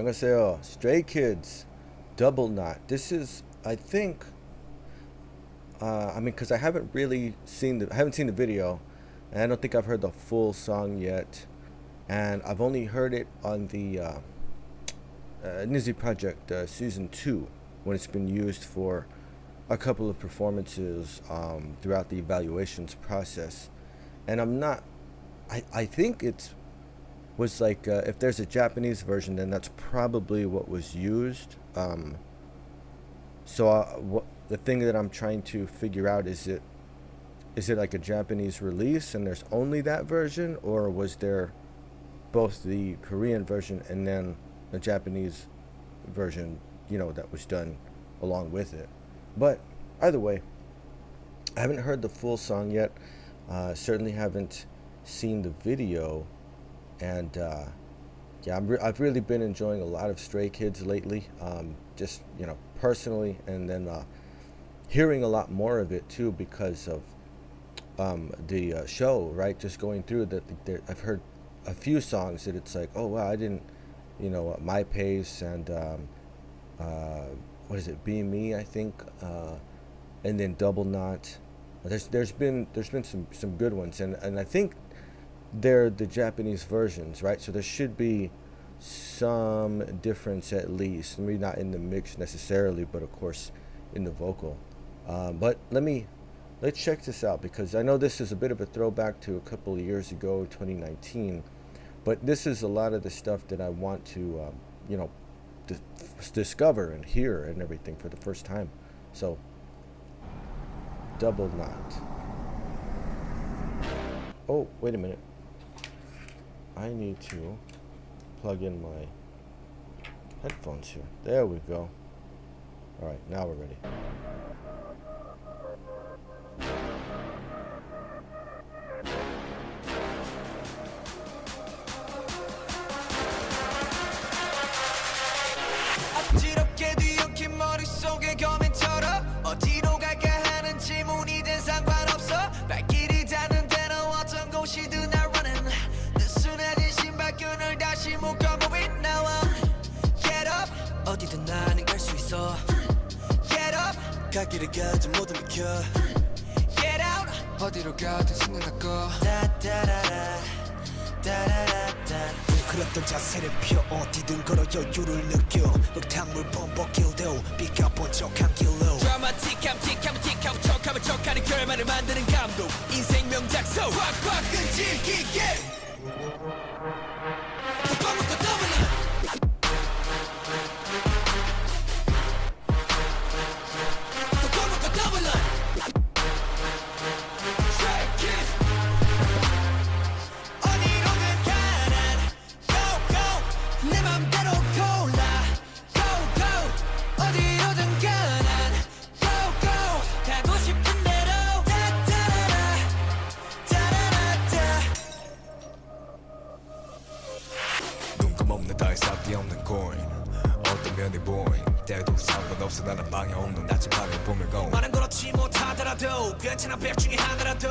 안녕하세요. Stray Kids, Double Knot. This is, I think, I mean, because I haven't really seen I haven't seen the video, and I don't think I've heard the full song yet, and I've only heard it on the Nizi Project Season 2, when it's been used for a couple of performances throughout the evaluations process. And I think it was like, if there's a Japanese version, then that's probably what was used. The thing that I'm trying to figure out, is it like a Japanese release and there's only that version, or was there both the Korean version and then a Japanese version, that was done along with it? But either way, I haven't heard the full song yet. Certainly haven't seen the video, and I've really been enjoying a lot of Stray Kids lately. Just personally, and then hearing a lot more of it too because of the show. Right, just going through that, I've heard a few songs that it's like, oh wow, I didn't, My Pace and what is it, Be Me, I think, and then Double Knot. There's been some good ones, and I think they're the Japanese versions, right? So there should be some difference at least, maybe not in the mix necessarily, but of course in the vocal. But let's check this out, because I know this is a bit of a throwback to a couple of years ago, 2019, but this is a lot of the stuff that I want to discover and hear and everything for the first time. So Double Knot. Oh, wait a minute. I need to plug in my headphones here. There we go. All right, now we're ready. 어디로 갈까 하는 질문이든 상관없어 발길이 닿는 데는 어떤 곳이든 날 running 느슨해진 신발끈을 다시 묶어보고 나와 Get up 어디든 나는 갈 수 있어 Get up 갈 길을 가지 모두 비켜 Get out 어디로 가든 생각나고 다다라라 다라라다 그렸던 자세를 펴 어디든 걸어 여유를 느껴 흙탕물 범벅길도 비가 번쩍한 길로 드라마틱함 틱하면 틱하고 척하면 척하는 결말을 만드는 감독 인생 명작소 꽉꽉 끈질기게 뚜껑 묶어 더블로 뚜껑 묶어 더블로 내 맘대로 골라 Go go 어디로든 가난 Go go 가고 싶은 대로 다다라라 다라라다 눈감없는 따위 싹이 없는 coin 어떤 면이 보인 때도 상관없어 나는 방해 없는 낮은 방에 보면 go 말은 그렇지 못하더라도 괜찮아 백 중에 하나라도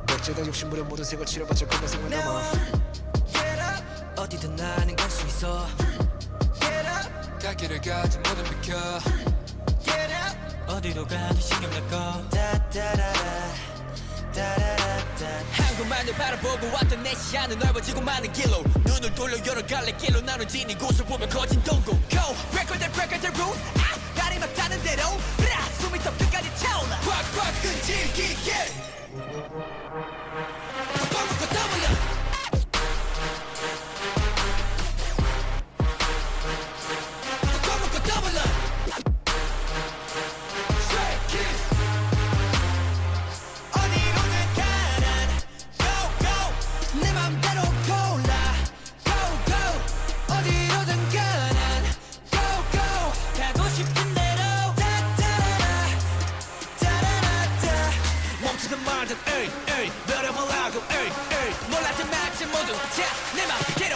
백제다 욕심부려 모든 색을 치러봤자 건너생활 남아 어디든 나는 갈 수 있어 Get up 갈 길을 가지 모든 비켜 Get up 어디로 가도 신경 날 거 다다라라 다라라다 한 곳만을 바라보고 왔던 내 시야는 넓어지고 많은 길로 눈을 돌려 여러 갈래 길로 나눠진 이곳을 보면 거진 동굴 Go break all the rules 발이 막 닿는 대로 숨이 더 끝까지 차올라 꽉꽉 끈질기게 뚜껑 묶고 더블로 몰랐던 말들 모두 다 내 맘대로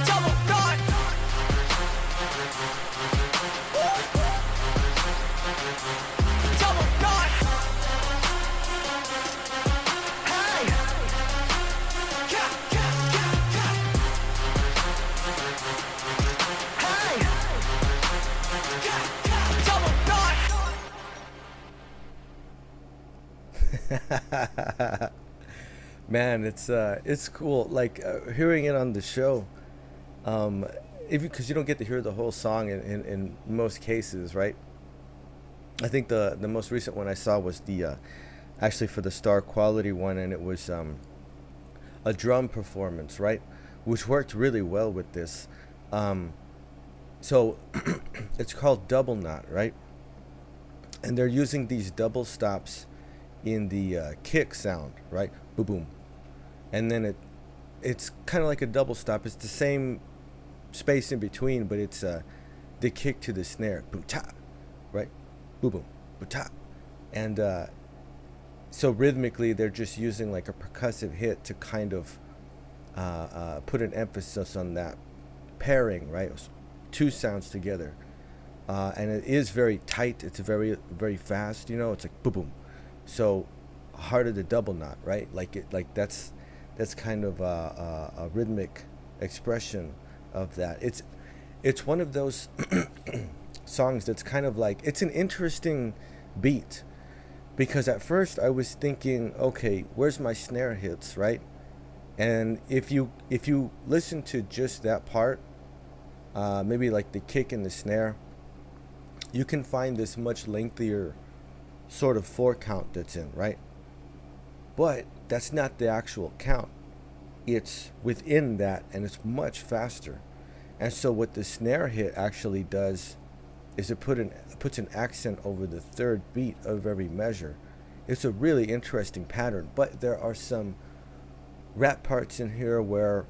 Double knot Double knot Hey Man, it's cool. Like hearing it on the show, um, if because you don't get to hear the whole song in most cases, right? I think the most recent one I saw was the actually for the star quality one, and it was a drum performance, right? Which worked really well with this. Um, so it's called double knot, right? And they're using these double stops in the kick sound, right? Boom, boom, and then it's kind of like a double stop. It's the same space in between, but it's the kick to the snare, boom ta, right? Boom boom, boom ta, and so rhythmically they're just using like a percussive hit to kind of put an emphasis on that pairing, right? Two sounds together, and it is very tight. It's very very fast. You know, it's like boom boom, so harder to double knot, right? Like that's kind of a rhythmic expression of that. It's one of those songs that's kind of like it's an interesting beat because at first I was thinking, okay, where's my snare hits, right? And if you listen to just that part, maybe like the kick and the snare, you can find this much lengthier sort of four count that's in, right? But that's not the actual count. It's within that, and it's much faster. And so what the snare hit actually does is it puts an accent over the third beat of every measure. It's a really interesting pattern, but there are some rap parts in here where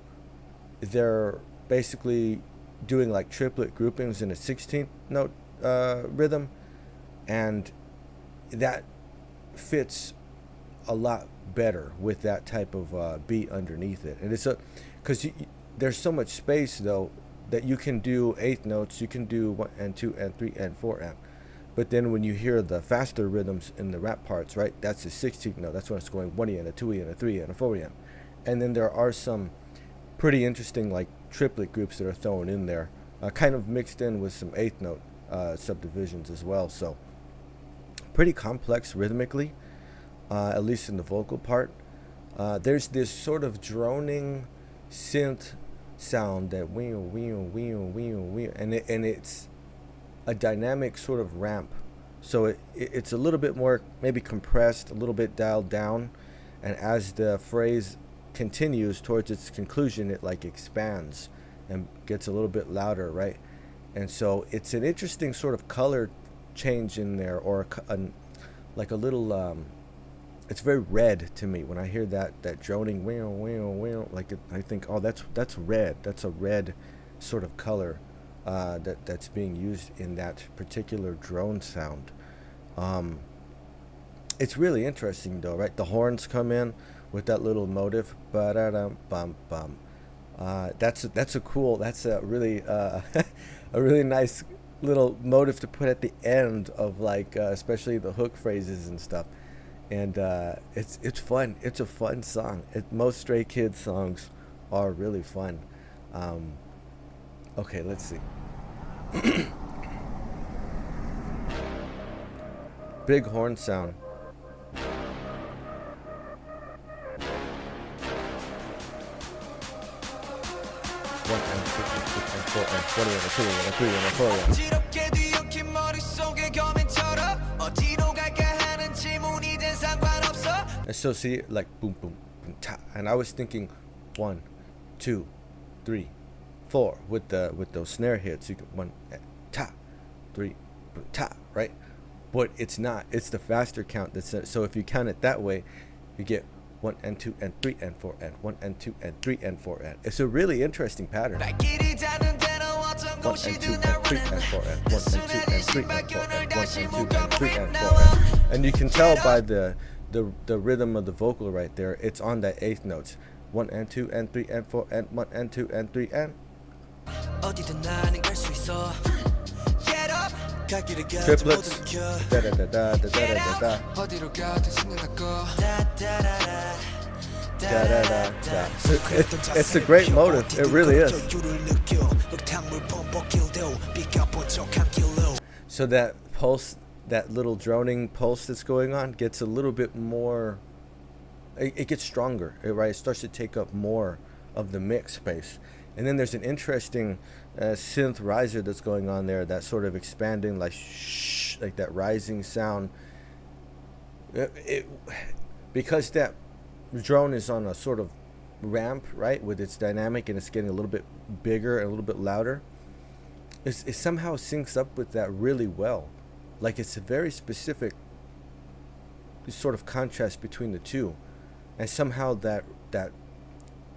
they're basically doing like triplet groupings in a 16th note rhythm, and that fits a lot better with that type of beat underneath it. And it's because there's so much space though that you can do eighth notes, you can do 1 and 2 and 3 and 4 and, but then when you hear the faster rhythms in the rap parts, right, that's the 16th note. That's when it's going 1 and a 2 and a 3 and a 4 and, and then there are some pretty interesting like triplet groups that are thrown in there, kind of mixed in with some eighth note subdivisions as well. So pretty complex rhythmically, at least in the vocal part. There's this sort of droning synth sound that wheel wheel wheel wheel wheel, and it's a dynamic sort of ramp. So it's a little bit more maybe compressed, a little bit dialed down, and as the phrase continues towards its conclusion, it like expands and gets a little bit louder, right? And so it's an interesting sort of color change in there, or like a little it's very red to me when I hear that droning wheel wheel wheel. Like I think, oh, that's red. That's a red sort of color that's being used in that particular drone sound. It's really interesting though, right? The horns come in with that little motif, ba-da-dum, bum bum. That's a really a really nice little motif to put at the end of like especially the hook phrases and stuff. And it's fun. It's a fun song. Most Stray Kids songs are really fun. Okay, let's see. Big horn sound. One and two and 4 and 20 and 2 and 3 and 4 and 어지럽게 뒤엉킨 머릿속에 검인처럼 어디로 갈까 하는 질문이 된 상관없어. and so see like boom boom boom ta, and I was thinking 1, 2, 3, 4 with those snare hits. You can 1 ta, 3 boom, ta, right? But it's not. It's the faster count. So if you count it that way, you get 1 and 2 and 3 and 4 and 1 and 2 and 3 and 4 and. It's a really interesting pattern. 1 and 2 and 3 and 4 and 1 and 2 and 3 and 4 and 1 and 2 and 3 and 4 and you can tell by the rhythm of the vocal right there. It's on that eighth notes. 1 and 2 and 3 and 4 and 1 and 2 and 3 and. 어디든 나는 갈 수 있어. Get up. 갈 길을 가지 Triplets. 모두 Da da da da da da da da. 어디로 가든 생각나고. Da da da da. It's a great motive. It really is. So that pulse, that little droning pulse that's going on, gets a little bit more it gets stronger, right? It starts to take up more of the mix space. And then there's an interesting synth riser that's going on there, that sort of expanding, like shh, like that rising sound. Because that drone is on a sort of ramp, right, with its dynamic, and it's getting a little bit bigger and a little bit louder, it somehow syncs up with that really well. Like, it's a very specific sort of contrast between the two, and somehow that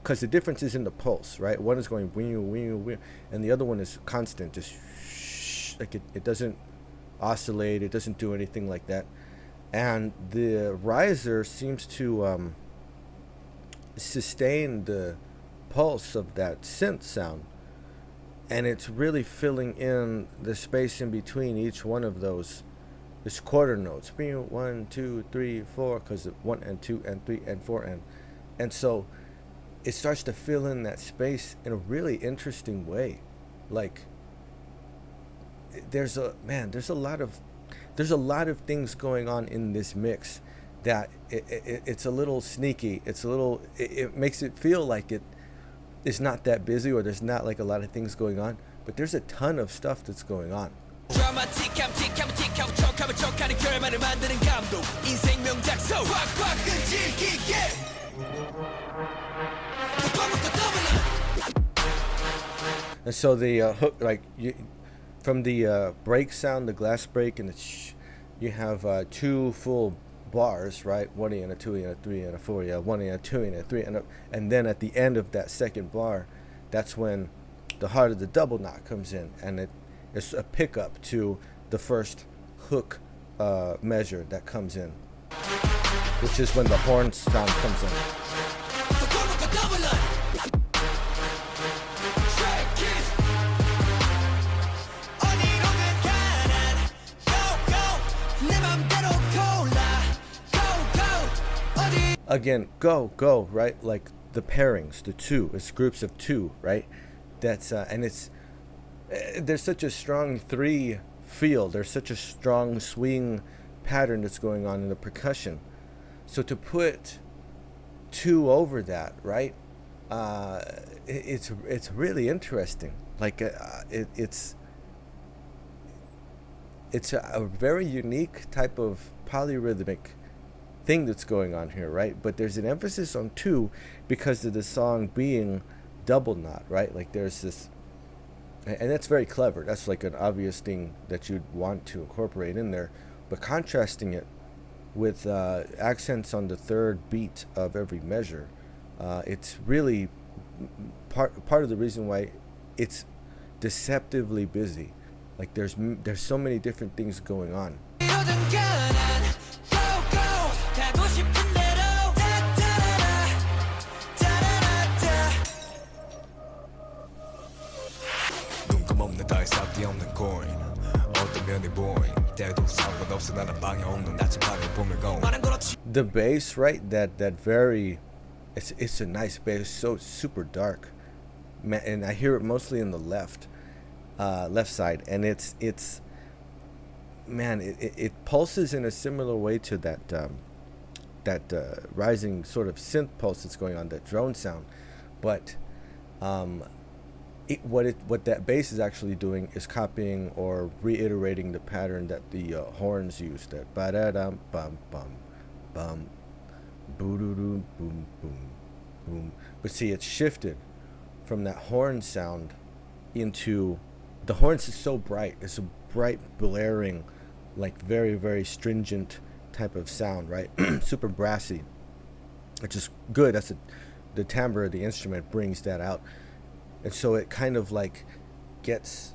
because the difference is in the pulse, right? One is going wing wing wing, and the other one is constant, just shh, like it doesn't oscillate, it doesn't do anything like that. And the riser seems to sustain the pulse of that synth sound, and it's really filling in the space in between each one of those. It's quarter notes, 1, 2, 3, 4, because 1 and 2 and 3 and 4 and so it starts to fill in that space in a really interesting way. Like, there's a lot of things going on in this mix that it's a little sneaky. It makes it feel like it's not that busy, or there's not like a lot of things going on, but there's a ton of stuff that's going on. 드라마틱함 틱함 틱하고 척하면 척하는 결말을 만드는 감독 인생 명작소 꽉꽉 끈질기게 And so the hook, like from the break sound, the glass break, and you have 2 full bars, right? 1 and a 2 and a 3 and a 4, yeah, 1 and a 2 and a 3 and then at the end of that second bar, that's when the heart of the double knot comes in, and it's a pickup to the first hook measure that comes in, which is when the horn sound comes in. Again, go, right? Like the pairings, the 2, it's groups of 2, right? That's and it's there's such a strong 3 feel. There's such a strong swing pattern that's going on in the percussion. So to put 2 over that, right? It's really interesting. Like it's a very unique type of polyrhythmic thing that's going on here, right? But there's an emphasis on 2 because of the song being double knot, right? Like there's this, and that's very clever. That's like an obvious thing that you'd want to incorporate in there, but contrasting it with accents on the 3rd beat of every measure, it's really part of the reason why it's deceptively busy. Like there's so many different things going on. The bass, right? That very, it's a nice bass, so super dark, and I hear it mostly in the left side, and it pulses in a similar way to that rising sort of synth pulse that's going on, that drone sound, but what that bass is actually doing is copying or reiterating the pattern that the horns use, that ba-da-dum bum bum bum boo-doo-doo boom boom boom. But see, it's shifted from that horn sound into the horns is so bright. It's a bright, blaring, like very, very stringent type of sound, right? Super brassy, which is good. That's the timbre of the instrument brings that out. And so it kind of like gets,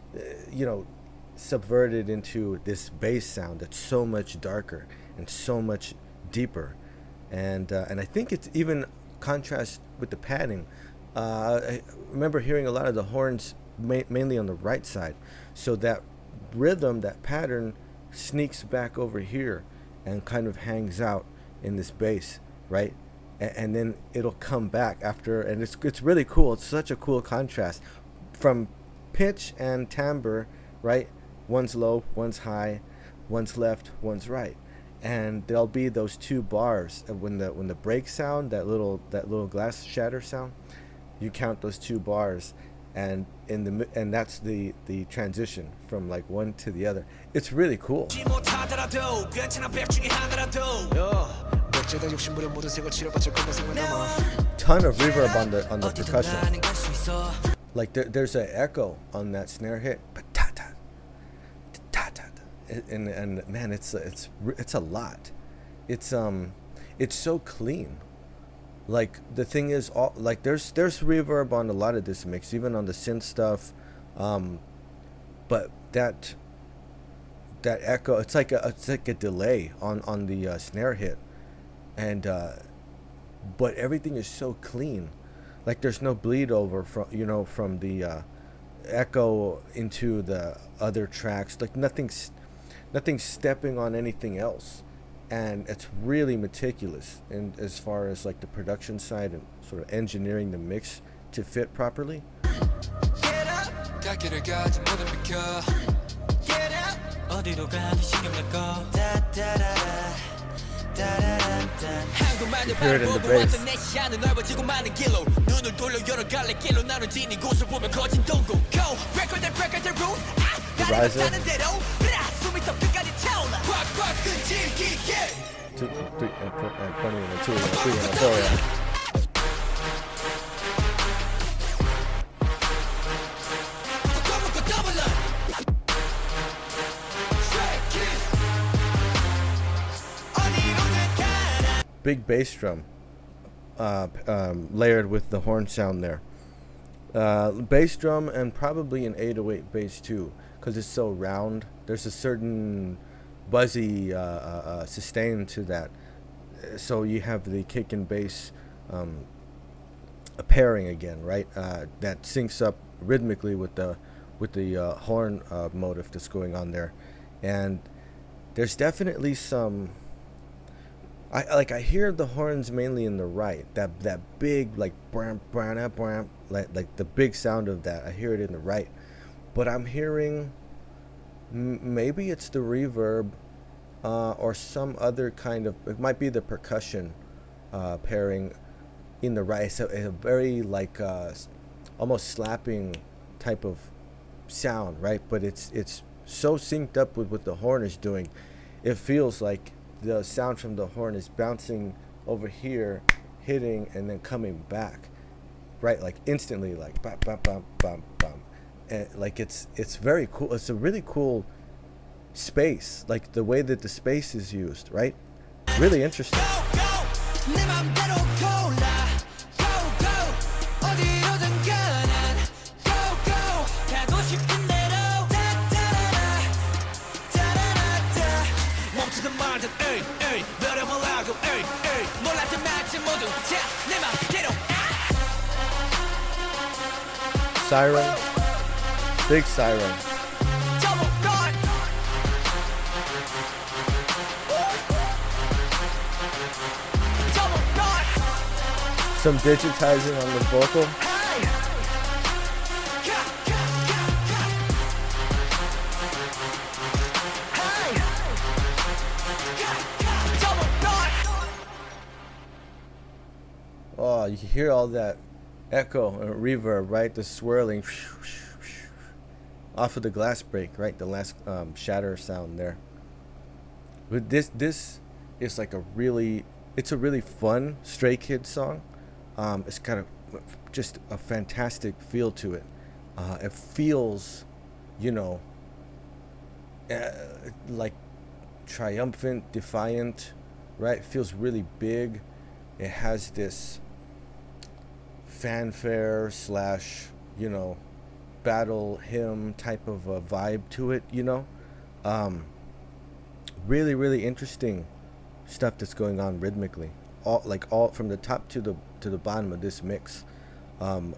subverted into this bass sound that's so much darker and so much deeper. And I think it's even contrast with the padding. I remember hearing a lot of the horns mainly on the right side. So that rhythm, that pattern sneaks back over here and kind of hangs out in this bass, right? And then it'll come back after, and it's really cool. It's such a cool contrast from pitch and timbre, right? One's low, one's high, one's left, one's right, and there'll be those two bars, and when the break sound, that little glass shatter sound, you count those two bars, and and that's the transition from like one to the other. It's really cool. Ton of reverb on the percussion. Like there's an echo on that snare hit, and man, it's a lot. It's so clean. Like the thing is, all like there's reverb on a lot of this mix, even on the synth stuff, but that echo, it's like a delay on the snare hit, and but everything is so clean. Like there's no bleed over from the echo into the other tracks. Like nothing's stepping on anything else, and it's really meticulous. And as far as like the production side and sort of engineering the mix to fit properly. You hear it in the bass. The riser. 2, 3, and 4, and 20, and 2, and 3, and 4, yeah. Big bass drum layered with the horn sound there. Bass drum and probably an 808 bass too, because it's so round. There's a certain buzzy sustain to that. So you have the kick and bass pairing again, right? That syncs up rhythmically with the horn motif that's going on there, and there's definitely some. I hear the horns mainly in the right. That big like bram bram bram, like the big sound of that. I hear it in the right, but I'm hearing maybe it's the reverb or some other kind of. It might be the percussion pairing in the right. It's a very like almost slapping type of sound, right? But it's so synced up with what the horn is doing. It feels like the sound from the horn is bouncing over here, hitting, and then coming back, right? Like instantly, like bam, bam, bam, bam, bam, and like it's very cool. It's a really cool space, like the way that the space is used, right? Really interesting. Siren, big siren. Some digitizing on the vocal. Oh, you can hear all that echo and reverb, right? The swirling off of the glass break, right? The last shatter sound there. But this is like a really fun Stray Kids song. It's kind of just a fantastic feel to it. It feels, like triumphant, defiant, right? It feels really big. It has this fanfare / battle hymn type of a vibe to it, really, really interesting stuff that's going on rhythmically, all from the top to the bottom of this mix. The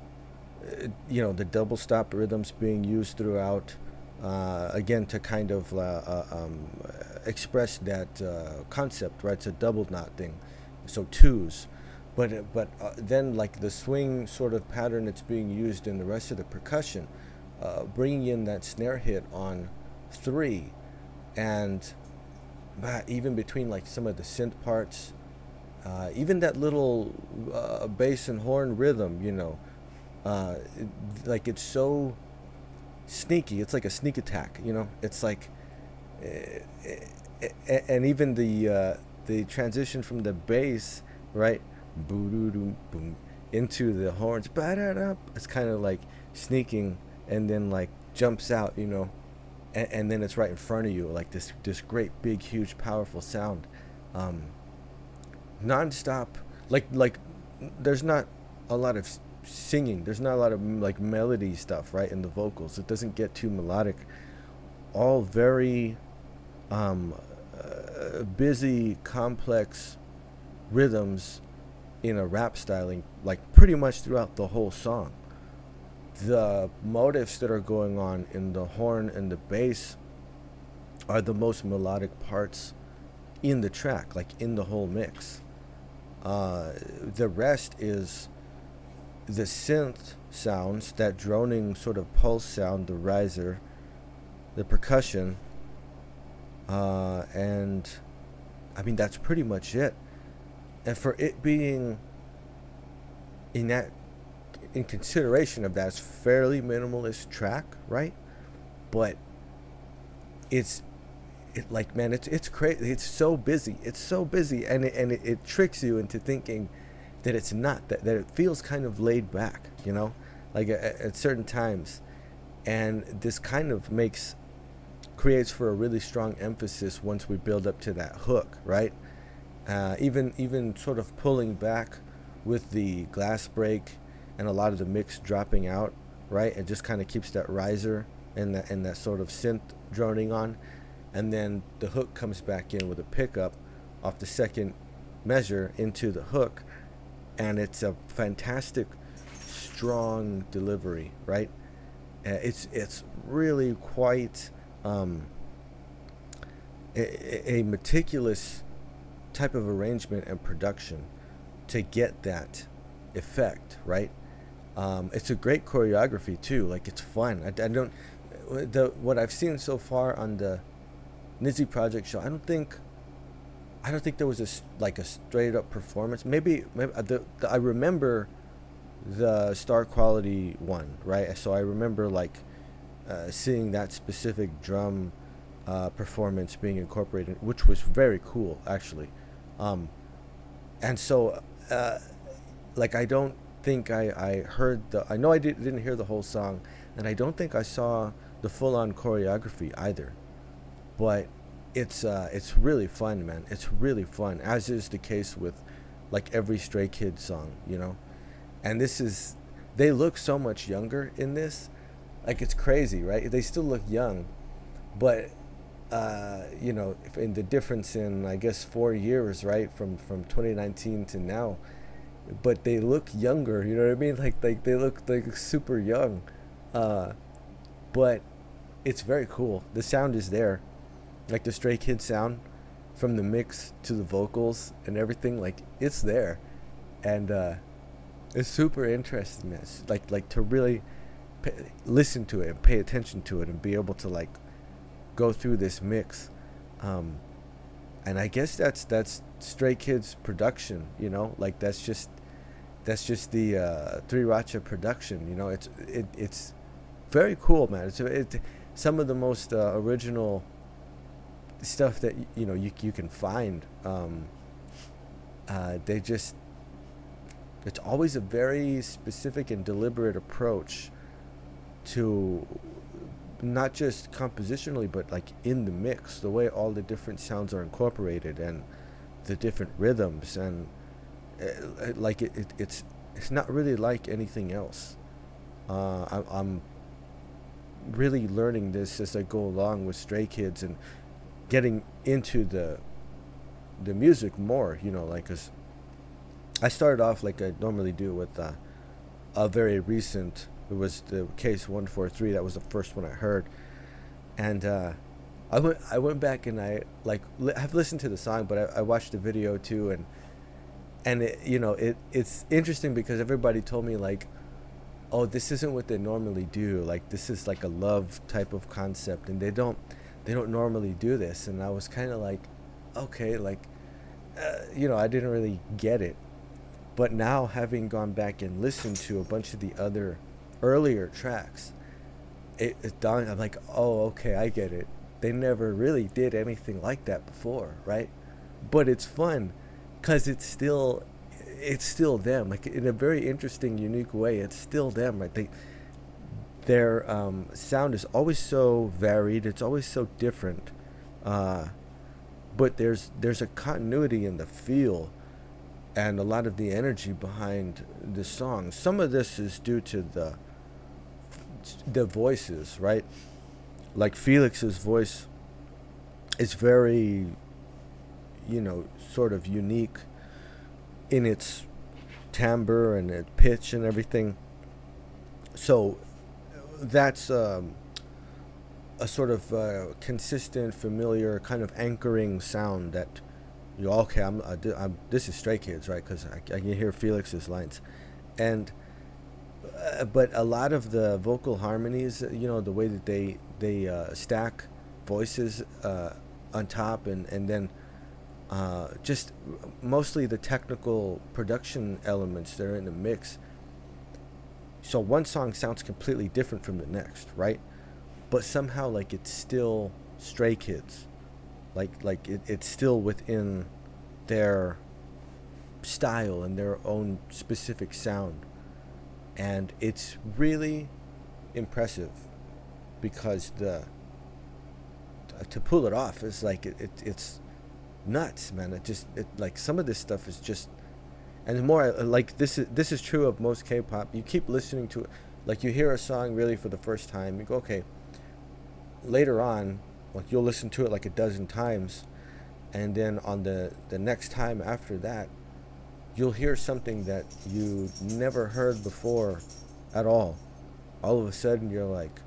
double stop rhythms being used throughout, again to kind of express that concept, right? It's a double knot thing, so twos. But then like the swing sort of pattern that's being used in the rest of the percussion, bringing in that snare hit on 3, and even between like some of the synth parts, even that little bass and horn rhythm, like it's so sneaky. It's like a sneak attack, It's like, and even the transition from the bass, right, boom, boom, into the horns, it's kind of like sneaking, and then like jumps out, and then it's right in front of you, like this great big huge powerful sound, non-stop, like there's not a lot of singing, there's not a lot of like melody stuff, right, in the vocals. It doesn't get too melodic, all very busy complex rhythms in a rap styling, like pretty much throughout the whole song. The motifs that are going on in the horn and the bass are the most melodic parts in the track, like in the whole mix. The rest is the synth sounds, that droning sort of pulse sound, the riser, the percussion, and I mean that's pretty much it. And for it being in consideration of that, it's fairly minimalist track, right? But it's crazy. It's so busy. And it tricks you into thinking that it's not, that it feels kind of laid back, like at certain times. And this kind of creates for a really strong emphasis once we build up to that hook, right? Even sort of pulling back with the glass break and a lot of the mix dropping out, right? It just kind of keeps that riser and that sort of synth droning on, and then the hook comes back in with a pickup off the second measure into the hook, and it's a fantastic strong delivery, right? It's really quite a meticulous type of arrangement and production to get that effect, right? It's a great choreography too. Like, it's fun. I don't what I've seen so far on the Nizi Project show, I don't think there was a straight up performance. Maybe I remember the star quality one, right? So I remember seeing that specific drum performance being incorporated, which was very cool actually. And so I don't think I heard I know I didn't hear the whole song, and I don't think I saw the full-on choreography either. But it's really fun, man. It's really fun, as is the case with like every Stray Kids song, And they look so much younger in this. Like, it's crazy, right? They still look young, but in the difference in, I guess, 4 years, right, from 2019 to now, but they look younger. You know what I mean? Like they look like super young, but it's very cool. The sound is there, like the Stray Kids sound, from the mix to the vocals and everything. Like, it's there, and it's super interesting. This like to really listen to it and pay attention to it and be able to go through this mix, and I guess that's Stray Kids production. That's just the Three Racha production. It's very cool, man. It's some of the most original stuff that you can find. It's always a very specific and deliberate approach to not just compositionally, but in the mix, the way all the different sounds are incorporated and the different rhythms, and it's not really like anything else. I'm really learning this as I go along with Stray Kids and getting into the music more, because I started off like I normally do with a very recent. It was the Case 143. That was the first one I heard, and I went back and I've listened to the song, but I watched the video too, and it's interesting because everybody told me oh, this isn't what they normally do. This is a love type of concept, and they don't normally do this. And I was kind of okay, like, I didn't really get it. But now, having gone back and listened to a bunch of the other earlier tracks, it dawned. I'm like, oh, okay, I get it. They never really did anything like that before, right? But it's fun, cause it's still them. Like, in a very interesting, unique way, it's still them, right? Their sound is always so varied. It's always so different. Uh, but there's a continuity in the feel and a lot of the energy behind the song. Some of this is due to the voices, right? Like Felix's voice is very, sort of unique in its timbre and its pitch and everything. So that's a sort of consistent, familiar kind of anchoring sound that okay, this is Stray Kids, right? Because I can hear Felix's lines, and but a lot of the vocal harmonies, the way that they stack voices on top, and then just mostly the technical production elements that are in the mix. So one song sounds completely different from the next, right? But somehow, like, it's still Stray Kids, it's still within their style and their own specific sound, and it's really impressive because the to pull it off is like it's nuts, man. Like, some of this stuff is just, and the more like this is true of most K-pop. You keep listening to it, like, you hear a song really for the first time, you go, okay. Later on, like, you'll listen to it like a dozen times, and then on the next time after that, you'll hear something that you never heard before at all. All of a sudden, you're like,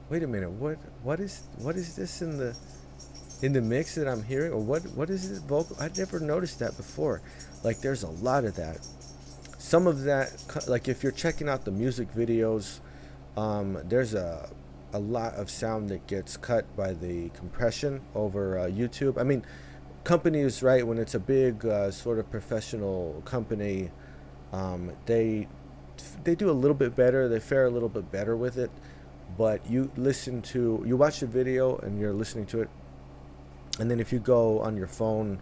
wait a minute, what is this in the mix that I'm hearing, or what is this vocal? I'd never noticed that before. Like, there's a lot of that. Some of that, like, if you're checking out the music videos, there's a lot of sound that gets cut by the compression over YouTube. I mean, companies, right, when it's a big sort of professional company, they do a little bit better. They fare a little bit better with it. But you watch the video and you're listening to it, and then if you go on your phone,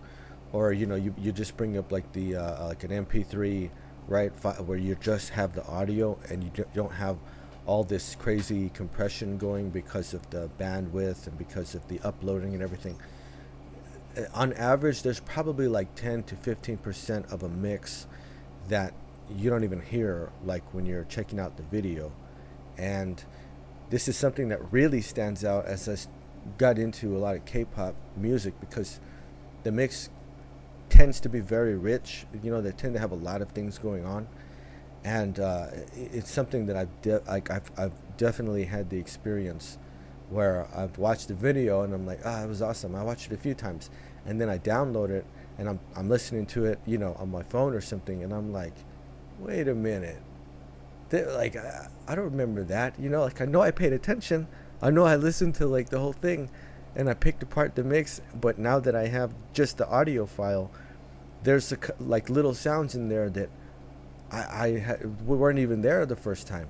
or you just bring up like the like an MP3, right, where you just have the audio and you don't have all this crazy compression going because of the bandwidth and because of the uploading and everything. On average, there's probably like 10 to 15% of a mix that you don't even hear, like when you're checking out the video. And this is something that really stands out as I got into a lot of K-pop music, because the mix tends to be very rich. They tend to have a lot of things going on. And it's something that I've definitely had the experience where I've watched the video and I'm like, it was awesome. I watched it a few times, and then I download it and I'm listening to it, on my phone or something, and I'm like, wait a minute, like, I don't remember that. Like, I know I paid attention, I know I listened to like the whole thing, and I picked apart the mix, but now that I have just the audio file, there's like little sounds in there that we weren't even there the first time,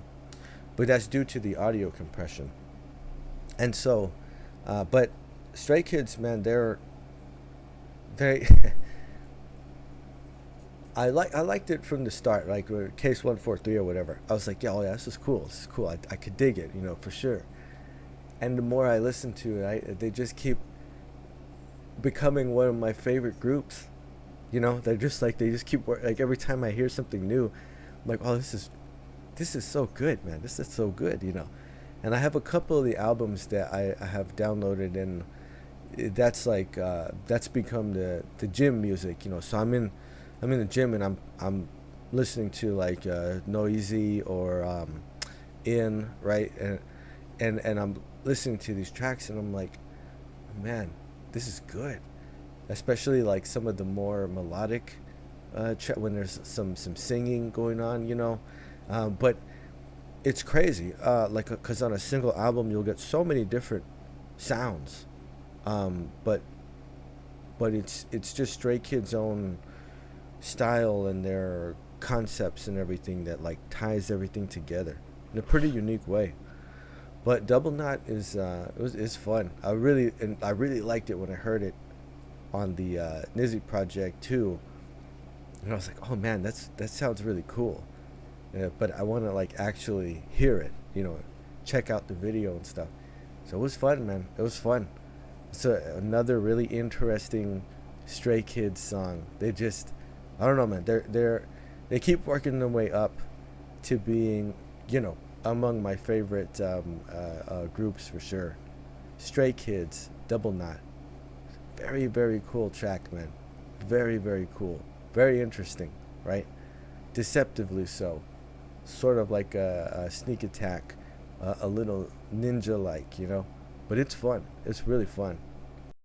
but that's due to the audio compression. And so, but Stray Kids, man, they I liked it from the start, like Case 143 or whatever. I was like, yeah, oh yeah, this is cool. I could dig it, for sure. And the more I listen to it, they just keep becoming one of my favorite groups. They're just like, they just keep, like, every time I hear something new, I'm like, oh, this is so good, man. This is so good, And I have a couple of the albums that I have downloaded, and that's like that's become the gym music, So I'm in the gym and I'm listening to like Noisy or In, right, and I'm listening to these tracks and I'm like, man, this is good. Especially like some of the more melodic when there's some singing going on, but it's crazy, like, because on a single album you'll get so many different sounds, but but it's just Stray Kids' own style and their concepts and everything that like ties everything together in a pretty unique way. But Double Knot is fun. I really liked it when I heard it on the Nizi Project too, and I was like, oh man, that sounds really cool. But I want to like actually hear it, check out the video and stuff. So it was fun, man. It was fun. It's another really interesting Stray Kids song. They just, I don't know, man. They keep working their way up to being, among my favorite groups for sure. Stray Kids, Double Knot. Very, very cool track, man. Very, very cool. Very interesting, right? Deceptively so. Sort of like a sneak attack, a little ninja-like, But it's fun. It's really fun.